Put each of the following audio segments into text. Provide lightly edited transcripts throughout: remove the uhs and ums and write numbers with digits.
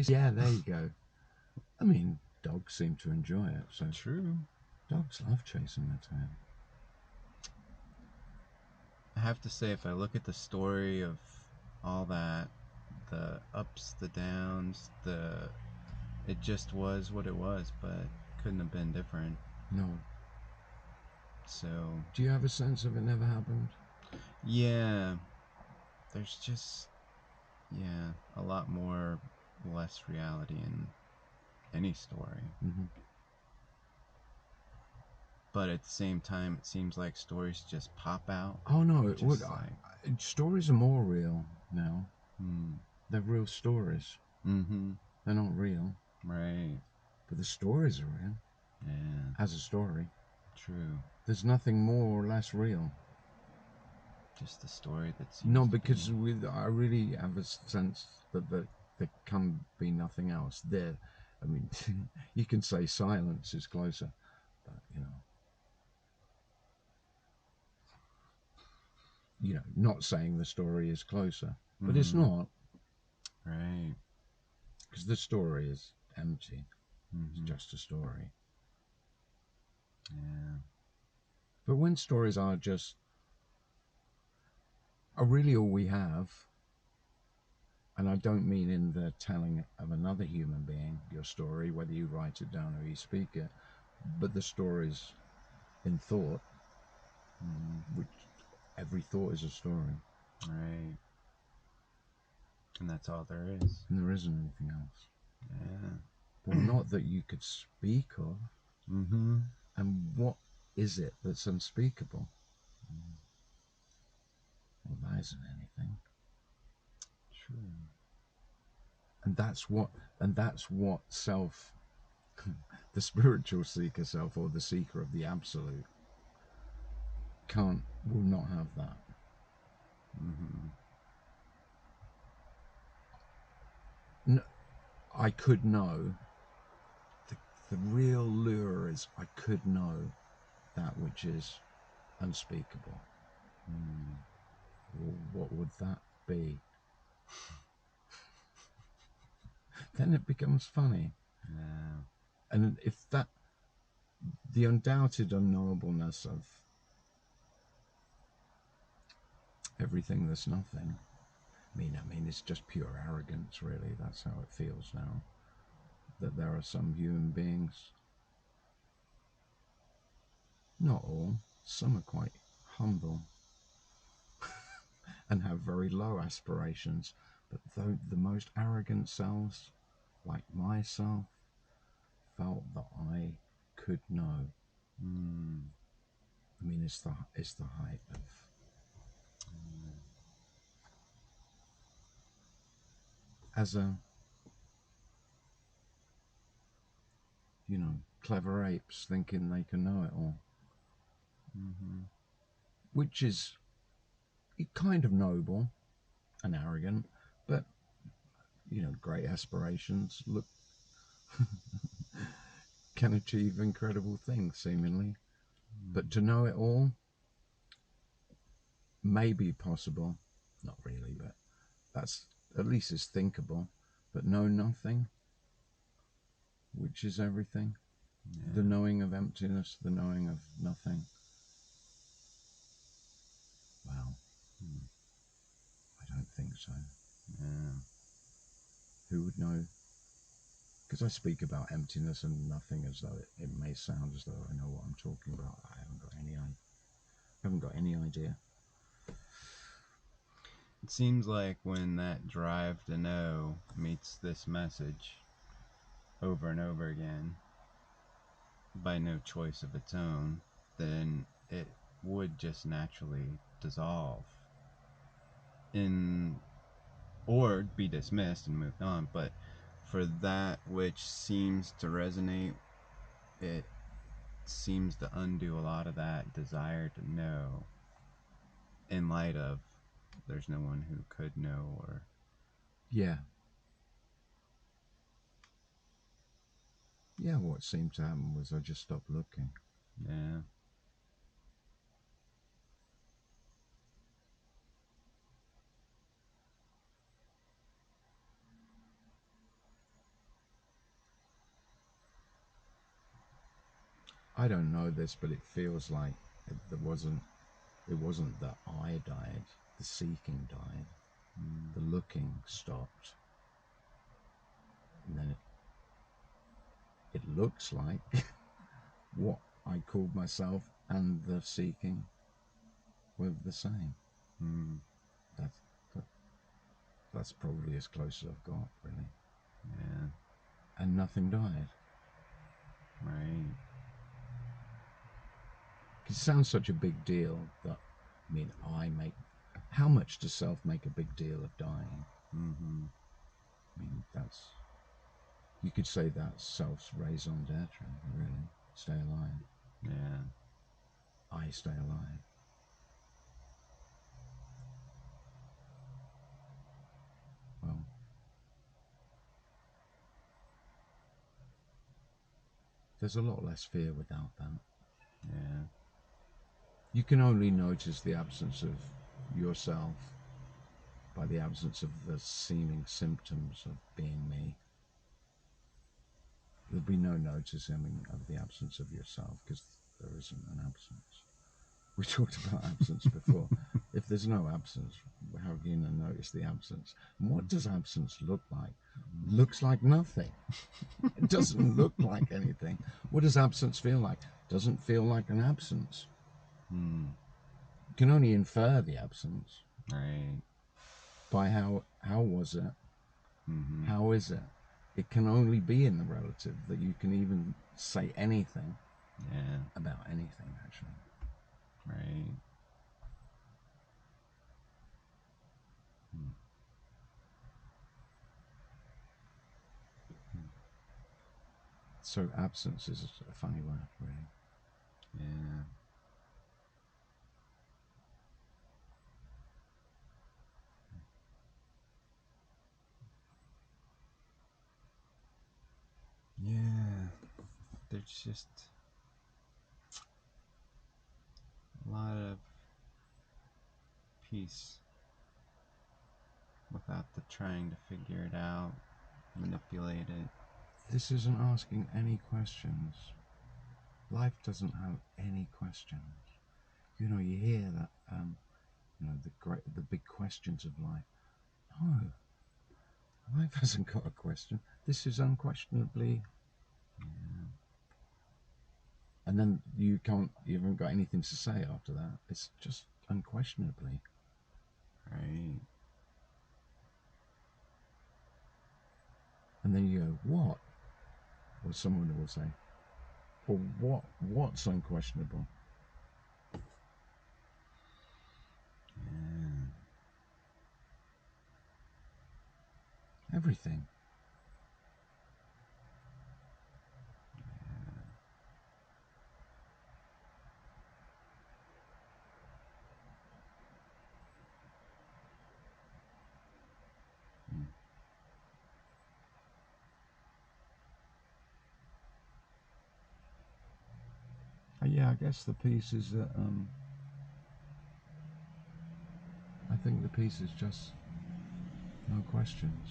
Yeah, there you go. I mean, dogs seem to enjoy it. So True. dogs love chasing their tail. I have to say, if I look at the story of all that, the ups, the downs, it just was what it was, but couldn't have been different. No. So, do you have a sense of it never happened? Yeah, there's just, a lot more less reality in any story. Mm-hmm. But at the same time, it seems like stories just pop out. Oh no, stories are more real now. They're real stories. Mm-hmm. They're not real. Right. But the stories are real. Yeah. As a story. True. There's nothing more or less real. Just the story that seems No, because I really have a sense that there can be nothing else. I mean, you can say silence is closer, but not saying the story is closer, but it's not. Right. Because the story is empty. Mm-hmm. It's just a story. Yeah. But when stories are really all we have, and I don't mean in the telling of another human being your story, whether you write it down or you speak it, but the stories in thought, which every thought is a story. Right. And that's all there is. And there isn't anything else. Yeah. Well, not that you could speak of. Mm-hmm. And what is it that's unspeakable? Well, that isn't anything. True. And that's what self, the spiritual seeker self, or the seeker of the absolute, will not have that. Mm-hmm. No, I could know. The real lure is I could know that which is unspeakable. Well, what would that be? Then it becomes funny. Yeah. And if the undoubted unknowableness of everything that's nothing, I mean, it's just pure arrogance, really. That's how it feels now. That there are some human beings, not all, some are quite humble and have very low aspirations, but though the most arrogant selves, like myself, felt that I could know. I mean, it's the height of as a clever apes thinking they can know it all, which is kind of noble and arrogant, but great aspirations can achieve incredible things seemingly. But to know it all may be possible, not really, but that's at least it's thinkable. But know nothing, which is everything, the knowing of emptiness, the knowing of nothing. Well, I don't think so. Yeah. Who would know? Because I speak about emptiness and nothing as though it may sound as though I know what I'm talking about. I haven't got any idea. It seems like when that drive to know meets this message over and over again by no choice of its own, then it would just naturally dissolve in or be dismissed and moved on. But for that which seems to resonate, it seems to undo a lot of that desire to know in light of there's no one who could know or Yeah. Yeah, what seemed to happen was I just stopped looking. yeah. I don't know this, but it feels like there wasn't. It wasn't that I died. The seeking died. The looking stopped. And then it looks like what I called myself and the seeking were the same. Mm. That's that's probably as close as I've got, really. Yeah. And nothing died. Right. It sounds such a big deal that, I mean, I make. How much does self make a big deal of dying? Mm-hmm. I mean, that's. You could say that's self's raison d'etre, really. Stay alive. Yeah. I stay alive. Well, there's a lot less fear without that. Yeah. You can only notice the absence of yourself by the absence of the seeming symptoms of being me. There'll be no noticing of the absence of yourself because there isn't an absence. We talked about absence before. If there's no absence, how can you notice the absence? And what does absence look like? Looks like nothing. It doesn't look like anything. What does absence feel like? Doesn't feel like an absence. Mm. You can only infer the absence Right. by how was it? Mm-hmm. How is it? It can only be in the relative that you can even say anything Yeah. about anything, actually. Right. Mm. So absence is a funny word, really. Yeah. Yeah. There's just a lot of peace without the trying to figure it out, manipulate it. This isn't asking any questions. Life doesn't have any questions. You know, you hear that, the big questions of life. No, life hasn't got a question. This is unquestionably. Yeah. And then you haven't got anything to say after that. It's just unquestionably. Right. And then you go, what? Or someone will say, well, what's unquestionable? Yeah. Everything. Mm. Yeah, I guess the piece is that I think the piece is just no questions,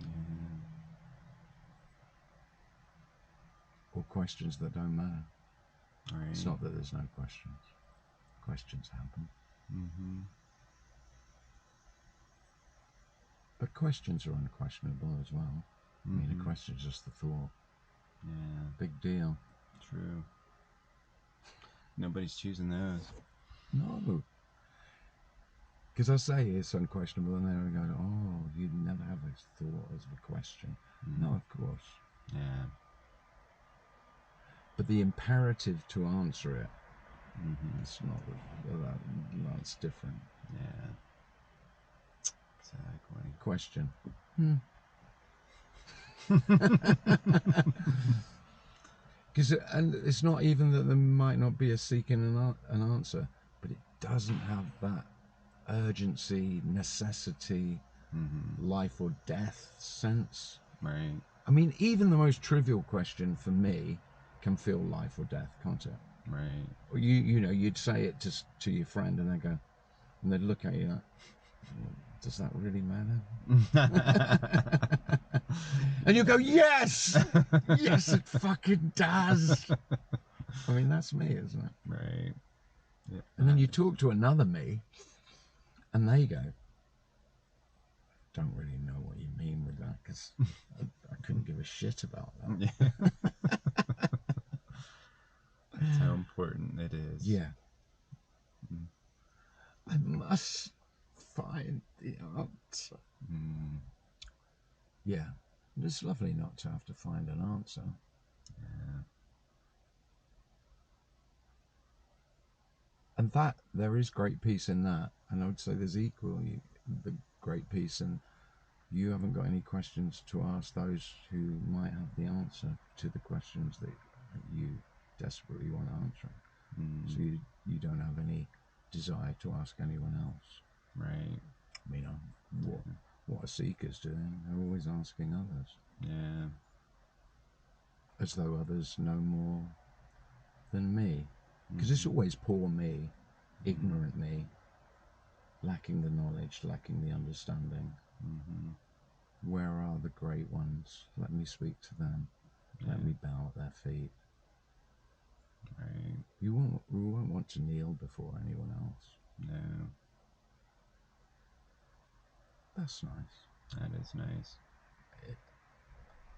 Yeah. or questions that don't matter. It's Right. not that there's no questions. Questions happen. Mm-hmm. But questions are unquestionable as well. I mean, a Mm-hmm. question is just the thought. Yeah. Big deal. True. Nobody's choosing those. No. Because I say it's unquestionable, and then I go, oh, you'd never have a thought as a question. Mm. No, of course. Yeah. But the imperative to answer it, Mm-hmm. it's not that's different. Yeah. Exactly. Question. Because and it's not even that there might not be a seeking an answer, but it doesn't have that urgency, necessity, Mm-hmm. life or death sense. Right. I mean, even the most trivial question for me can feel life or death, can't it? Right. Or you'd say it to your friend, and they go, and they'd look at you like, well, does that really matter? And you go, yes! Yes, it fucking does! I mean, that's me, isn't it? Right. Yeah. And then you talk to another me, and they go, don't really know what you mean with that, because I couldn't give a shit about that. Yeah. That's how important it is. Yeah. I must find the answer. Yeah. It's lovely not to have to find an answer. Yeah. And that, there is great peace in that. And I would say there's equally the great peace in you haven't got any questions to ask those who might have the answer to the questions that you desperately want answering. So you don't have any desire to ask anyone else. Right. You know, what a seeker's doing, they're always asking others. Yeah. As though others know more than me. Because it's always poor me, ignorant me, lacking the knowledge, lacking the understanding. Where are the great ones? Let me speak to them. Let me bow at their feet. Right. You won't want to kneel before anyone else. No. That's nice. That is nice.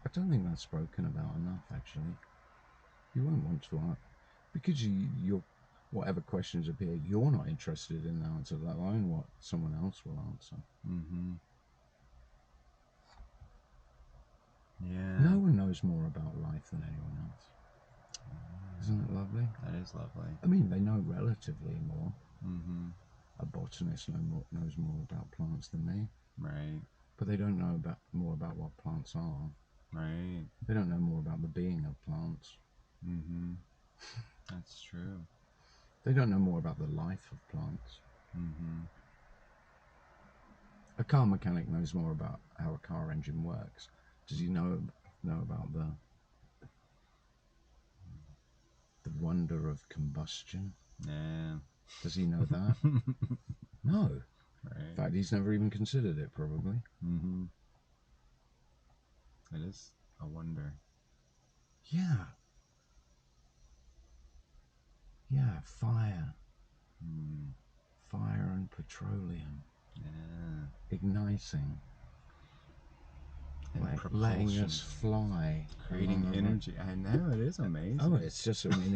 I don't think that's spoken about enough, actually. You won't want to ask, because you're, whatever questions appear, you're not interested in the answer, let alone what someone else will answer. Yeah. No one knows more about life than anyone else. Isn't it lovely? That is lovely. I mean, they know relatively more. A botanist knows more about plants than me. Right. But they don't know more about what plants are. Right. They don't know more about the being of plants. That's true. They don't know more about the life of plants. A car mechanic knows more about how a car engine works. Does he know about the wonder of combustion? Yeah. Does he know that? No. Right. In fact, he's never even considered it, probably. It is a wonder. Yeah. Yeah, fire. Fire and petroleum. Yeah. Igniting. And Letting us fly. creating energy. I know, it is amazing. Oh, it's just, I mean,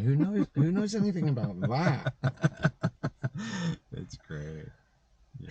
who knows anything about that? It's great. Yeah.